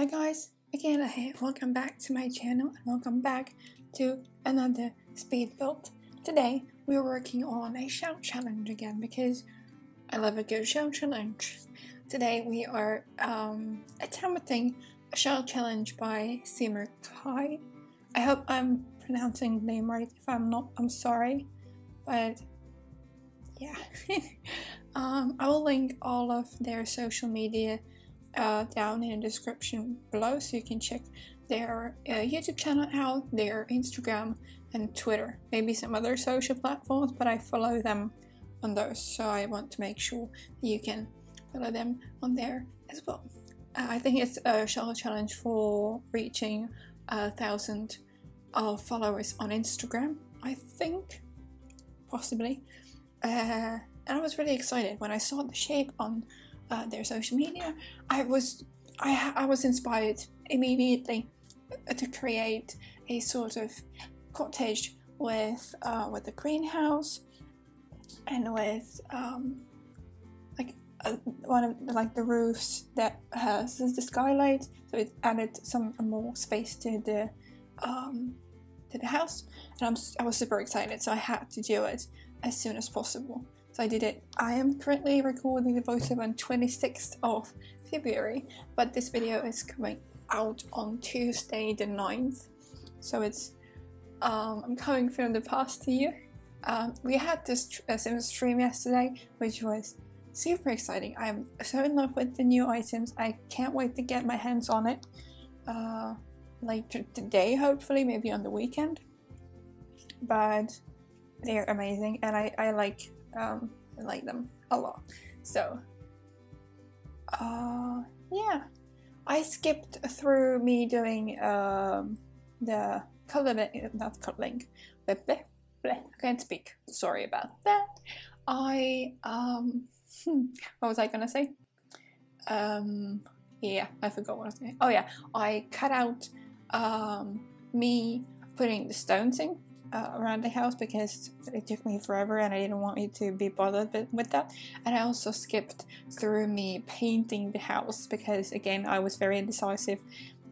guys, Michaela here. Welcome back to my channel and welcome back to another speed build. Today we're working on a shell challenge again because I love a good shell challenge. Today we are attempting a shell challenge by Simmerkhai. I hope I'm pronouncing the name right. If I'm not, I'm sorry. But yeah. I will link all of their social media down in the description below, so you can check their YouTube channel out, their Instagram and Twitter, maybe some other social platforms, but I follow them on those, so I want to make sure that you can follow them on there as well. I think it's a shell challenge for reaching 1,000 followers on Instagram, I think, possibly. And I was really excited when I saw the shape on their social media. I was inspired immediately to create a sort of cottage with a greenhouse and with one of the roofs that has the skylight, so it added some more space to the house, and I was super excited, so I had to do it as soon as possible. So I did it. I am currently recording the voiceover on 26th of February, but this video is coming out on Tuesday the 9th. So it's I'm coming from the past to you. We had this Sims stream yesterday, which was super exciting. I'm so in love with the new items. I can't wait to get my hands on it. Like today, hopefully, maybe on the weekend. But they're amazing, and I like them a lot. So yeah, I skipped through me doing the coloring, I can't speak, sorry about that. What was I gonna say? Yeah, I forgot what I was saying. Oh yeah, I cut out me putting the stones in around the house because it took me forever and I didn't want you to be bothered with that. And I also skipped through me painting the house because, again, I was very indecisive.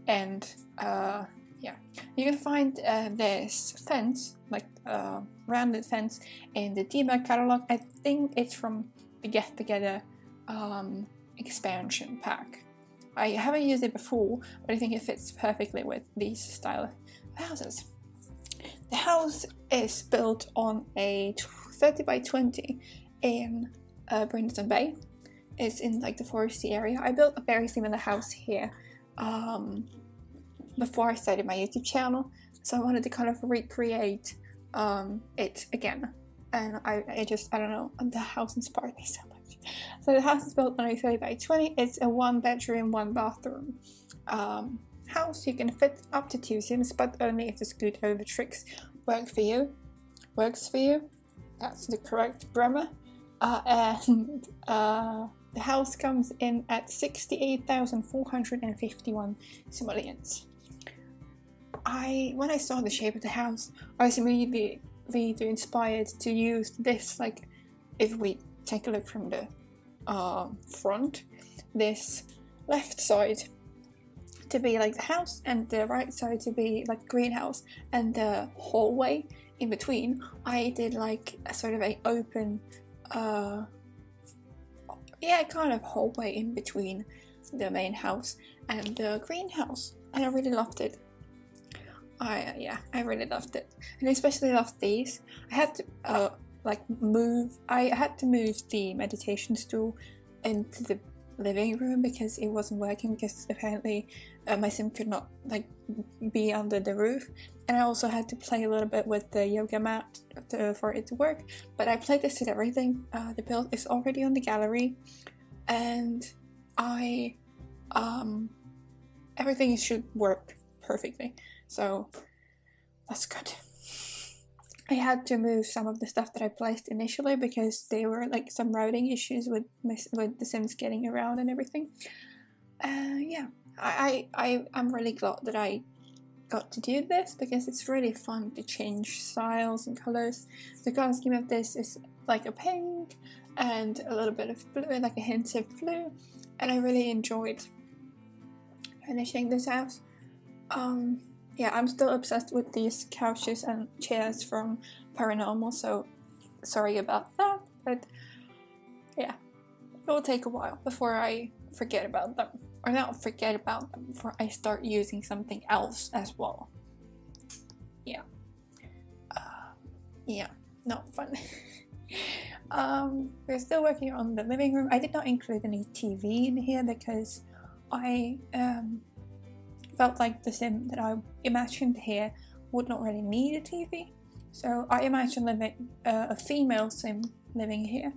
And yeah, you can find this fence, like rounded fence, in the bb catalog. I think it's from the Get Together expansion pack. I haven't used it before, but I think it fits perfectly with these style of houses. The house is built on a 30 by 20 in Brindleton Bay. It's in like the foresty area. I built a very similar house here before I started my YouTube channel, so I wanted to kind of recreate it again. And I don't know, the house inspired me so much. So the house is built on a 30 by 20. It's a 1 bedroom, 1 bathroom house. You can fit up to 2 Sims, but only if the Scoot Over tricks works for you. That's the correct grammar. And the house comes in at 68,451 simoleons. When I saw the shape of the house, I was immediately inspired to use this. Like, if we take a look from the front, this left side to be like the house and the right side to be like greenhouse, and the hallway in between I did like a sort of a open kind of hallway in between the main house and the greenhouse, and I really loved it. I really loved it, and I especially loved these. I had to move the meditation stool into the living room because it wasn't working, because apparently my sim could not be under the roof, and I also had to play a little bit with the yoga mat for it to work. But I played this with everything. The build is already on the gallery, and everything should work perfectly, so that's good. I had to move some of the stuff that I placed initially because there were like some routing issues with the Sims getting around and everything. Yeah, I'm really glad that I got to do this because it's really fun to change styles and colors. The color scheme of this is like a pink and a little bit of blue, like a hint of blue, and I really enjoyed finishing this house. Yeah, I'm still obsessed with these couches and chairs from Paranormal, so sorry about that, but yeah, it will take a while before I forget about them. Or not forget about them, before I start using something else as well. Yeah. Yeah, not fun. We're still working on the living room. I did not include any TV in here because I felt like the sim that I imagined here would not really need a TV. So I imagined a female sim living here.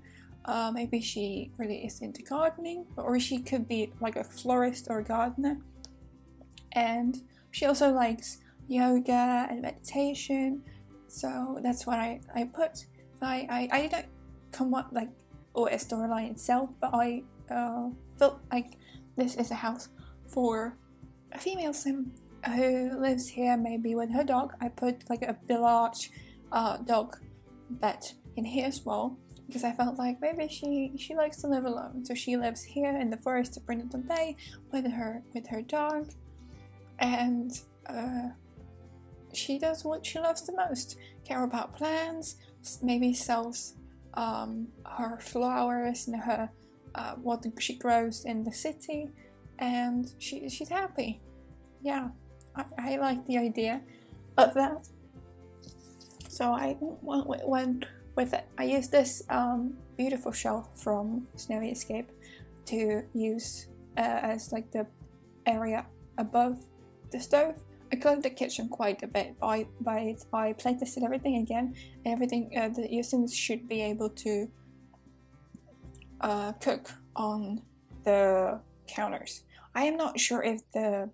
Maybe she really is into gardening, or she could be like a florist or a gardener. And she also likes yoga and meditation. So that's what I put. So I didn't come up like or a storyline itself, but I felt like this is a house for a female sim who lives here, maybe with her dog. I put like a large dog bed in here as well, because I felt like maybe she likes to live alone. So she lives here in the forest of Brindleton Bay with her dog, and she does what she loves the most: care about plants, maybe sells her flowers and her what she grows in the city, and she's happy. Yeah, I like the idea of that. So I went with it. I used this beautiful shelf from Snowy Escape to use as like the area above the stove. I cleaned the kitchen quite a bit. I playtested everything again. Everything your Sims should be able to cook on the counters. I am not sure if the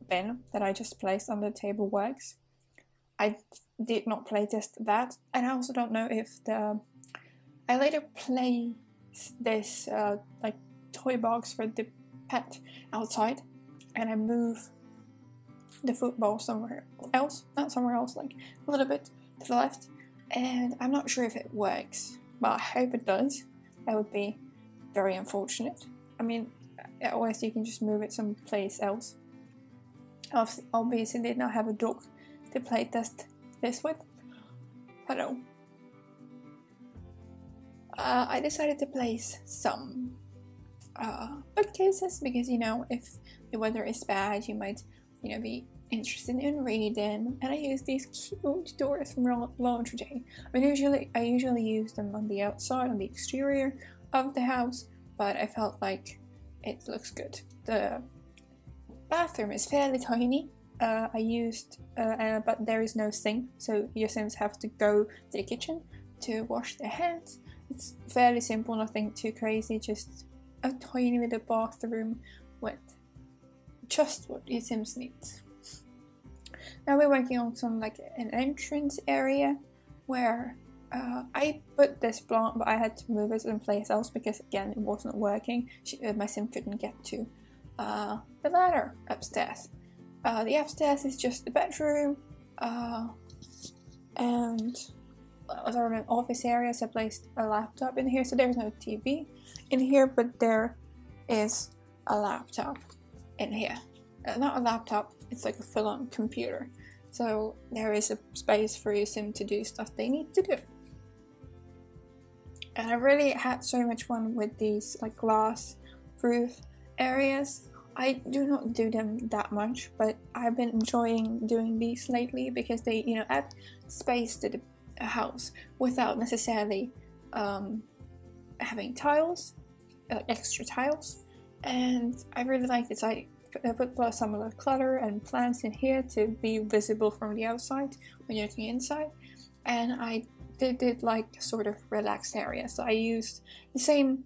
bin that I just placed on the table works. I did not playtest that, and I also don't know if I later placed this like toy box for the pet outside, and I move the football somewhere else, not somewhere else, like a little bit to the left, and I'm not sure if it works, but I hope it does. That would be very unfortunate. I mean, otherwise you can just move it someplace else. Obviously did not have a dog to playtest this with, but no. I decided to place some bookcases because, you know, if the weather is bad, you might, you know, be interested in reading. And I use these cute doors from Laundry Day. I mean, I usually use them on the outside, on the exterior of the house, but I felt like it looks good. The bathroom is fairly tiny. I used, but there is no sink, so your Sims have to go to the kitchen to wash their hands. It's fairly simple, nothing too crazy, just a tiny little bathroom with just what your Sims need. Now we're working on some like an entrance area where I put this plant, but I had to move it someplace else because again it wasn't working. My Sim couldn't get to the ladder upstairs. The upstairs is just the bedroom and sort of an office area, so I placed a laptop in here. So there's no TV in here, but there is a laptop in here. Not a laptop, it's like a full-on computer. So there is a space for your Sim to do stuff they need to do. And I really had so much fun with these like glass roof areas. I do not do them that much, but I've been enjoying doing these lately because they, you know, add space to the house without necessarily having tiles, extra tiles. And I really like this. I put some of the clutter and plants in here to be visible from the outside when you're looking inside. And I did like sort of relaxed area. So I used the same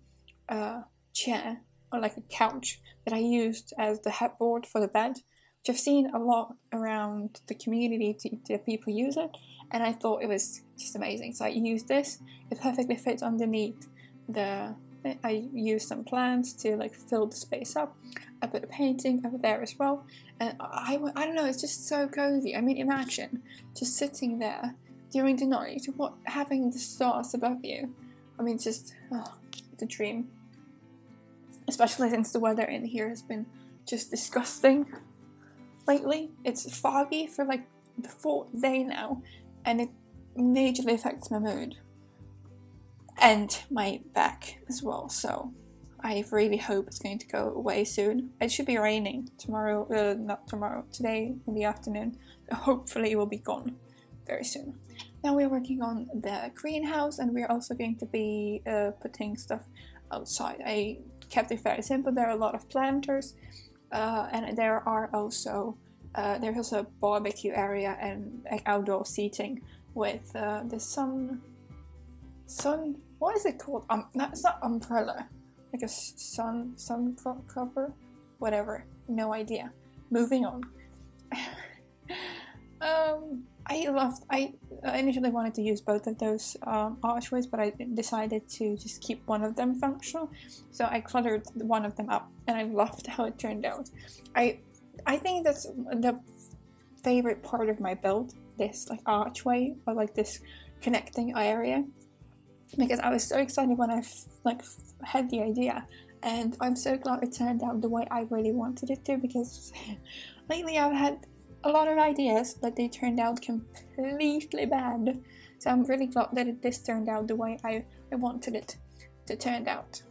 chair, or like a couch, that I used as the headboard for the bed, which I've seen a lot around the community to people use it, and I thought it was just amazing. So I used this. It perfectly fits underneath I used some plants to like fill the space up. I put a painting over there as well, and I don't know, it's just so cozy. I mean, imagine just sitting there during the night, having the stars above you. I mean, it's a dream. Especially since the weather in here has been just disgusting lately. It's foggy for like the 4th day now, and it majorly affects my mood and my back as well, so I really hope it's going to go away soon. It should be raining tomorrow, not tomorrow, today in the afternoon, so hopefully it will be gone very soon. Now we're working on the greenhouse, and we're also going to be putting stuff outside. I kept it very simple. There are a lot of planters, and there are also there's also a barbecue area and like outdoor seating with the sun. What is it called? It's not umbrella. Like a sun cover, whatever. No idea. Moving on. I initially wanted to use both of those archways, but I decided to just keep one of them functional. So I cluttered one of them up, and I loved how it turned out. I think that's the favorite part of my build, this like archway, or like this connecting area, because I was so excited when I had the idea, and I'm so glad it turned out the way I really wanted it to, because lately I've had a lot of ideas, but they turned out completely bad. So I'm really glad that this turned out the way I wanted it to turn out.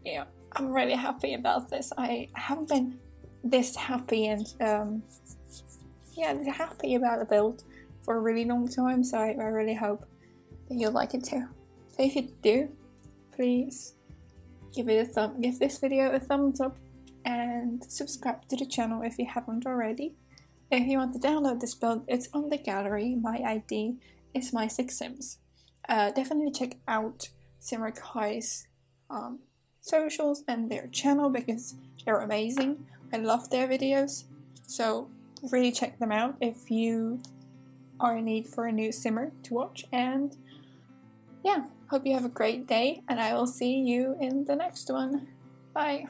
Yeah, I'm really happy about this. I haven't been this happy and happy about a build for a really long time, so I really hope that you'll like it too. So if you do, please give this video a thumbs up and subscribe to the channel if you haven't already. If you want to download this build, it's on the gallery. My ID is mysixsims. Definitely check out Simmerkhai's socials and their channel, because they're amazing. I love their videos, so really check them out if you are in need for a new simmer to watch. And yeah, hope you have a great day, and I will see you in the next one. Bye!